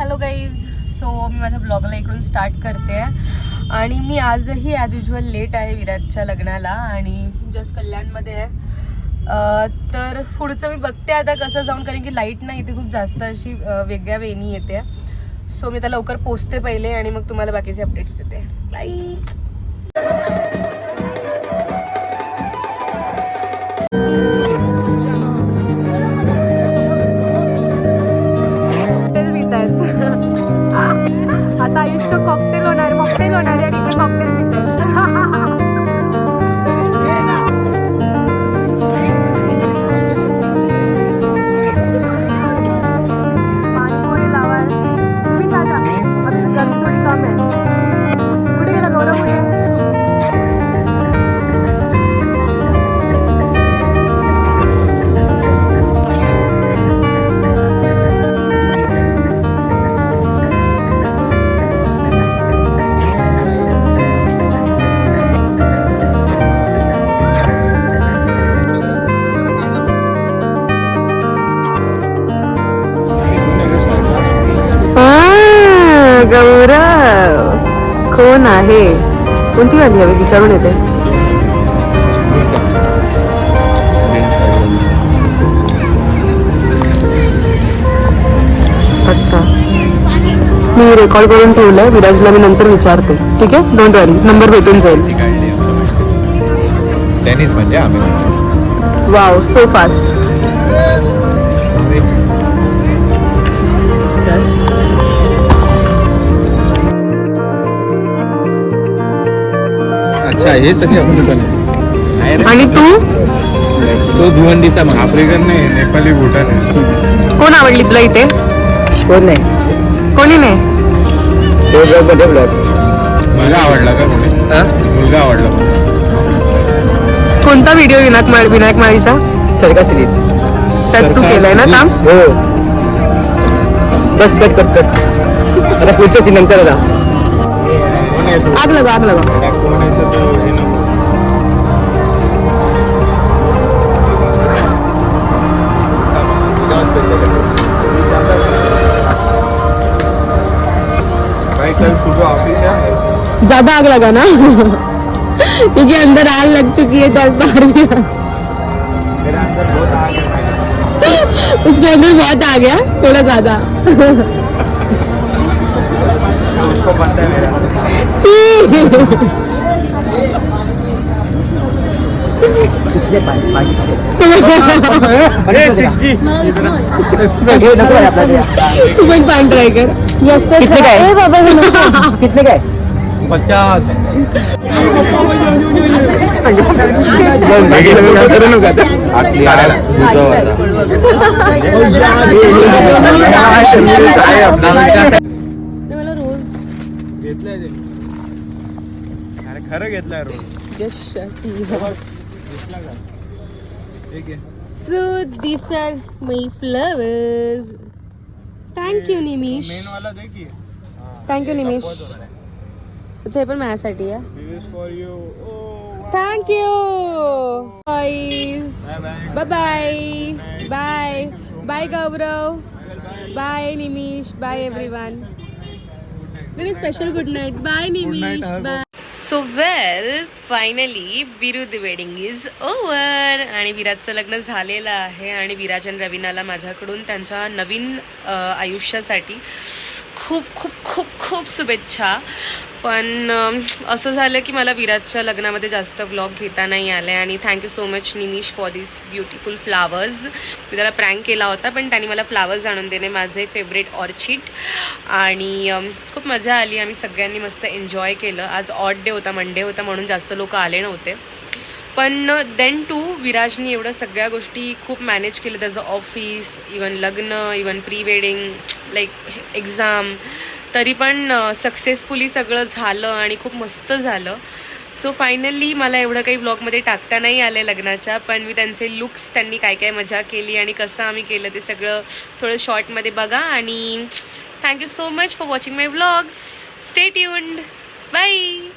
Hello guys. So मी माझ्या ब्लॉगला इकडून start करते आणि मी आजही ॲज युजल लेट आहे विराजच्या लग्नाला आणि जस्ट कल्याणमध्ये आहे. तर पुढचं मी बघते आता कसं जाऊन, कारण की लाईट नाही इथे खूप जास्त अशी वेगळ्या वेनी येते. सो मी आता लवकर पोचते पहिले आणि मग तुम्हाला बाकीचे अपडेट्स देते. बाय. आता आयुष्य कॉकटेल होणार, मॉकटेल होणार आणि इथे कॉकटेल पाणीपुरी लावा. तुम्ही छाजा अभी गर्दी थोडी कम आहे. कुठे गेला गौरव? कुठे? गौरव कोण आहे? कोणती वाली हवी विचारून येते. अच्छा, मी रेकॉर्ड करून ठेवलंय. विराजला मी नंतर विचारते. ठीक आहे, डोंट वरी, नंबर भेटून जाईल. टेनिस म्हणजे आम्ही. Wow, so fast. अच्छा, हे सगळे आपण. आणि तू? तो भिवंडीचा आफ्रिकन नाही, नेपाली भूटान आहे. कोण आवडली तुला इथे? कोण नाही, कोणी नाही. मला आवडला का कोणी? मुलगा आवडला. कोणता व्हिडिओ विनायक माळीचा? सरका सिरीज. त्यात तू केलंय ना काम? हो. बस कट कट कट. आता पुढचं सीन नंतर जा. आग लगा, आग लगा. ज्यादा आग लगा ना क्योंकि अंदर आग लग चुकी है तो बाहर भी उसके अंदर बहुत आ गया, थोड़ा ज्यादा. उसको पता है मेरा. अरे 60 तू पण पान ट्राय कर. कितने काय? ए बाबा कितने काय? 50. मला रोज घेतलंय ते. अरे खरं घेतलंय रोज. जस्ट ठीक आहे. So these are my flowers. Thank you Nimish. Main वाला दे की. Thank you निमिष. अच्छा, हे पण माझ्यासाठी आहे. This is for you. Thank you guys. Bye bye. Bye. Bye Gaurav. Bye Nimish. Bye everyone. Very special good night. Bye Nimish. Bye. So well finally Viru the wedding is over आणि विराजचं लग्न झालेलं आहे आणि विराज आणि रवीनाला माझ्याकडून त्यांच्या नवीन आयुष्यासाठी खूप खूप खूप खूप शुभेच्छा. पण असं झालं की मला विराजच्या लग्नामध्ये जास्त व्लॉग घेता नाही आले आणि thank you so much Nimish for this beautiful flowers. मी त्याला प्रँक केला होता पण त्यांनी मला फ्लावर्स आणून देणे, माझे फेवरेट ऑर्चिड. आणि खूप मजा आली. आम्ही सगळ्यांनी मस्त एन्जॉय केलं. आज ऑड डे होता, मंडे होता म्हणून जास्त लोक आले नव्हते. पण देन टू विराजनी एवढ्या सगळ्या गोष्टी खूप मॅनेज केलं. त्याचं ऑफिस, इवन लग्न, even pre wedding, like exam, तरी पण सक्सेसफुली सगळं झालं आणि खूप मस्त झालं. सो फायनली मला एवढं काही ब्लॉगमध्ये टाकता नाही आलं लग्नाच्या, पण मी त्यांचे लुक्स, त्यांनी काय काय मजा केली आणि कसं आम्ही केलं ते सगळं थोडं शॉर्टमध्ये बघा. आणि thank you so much for watching my vlogs. Stay tuned. Bye.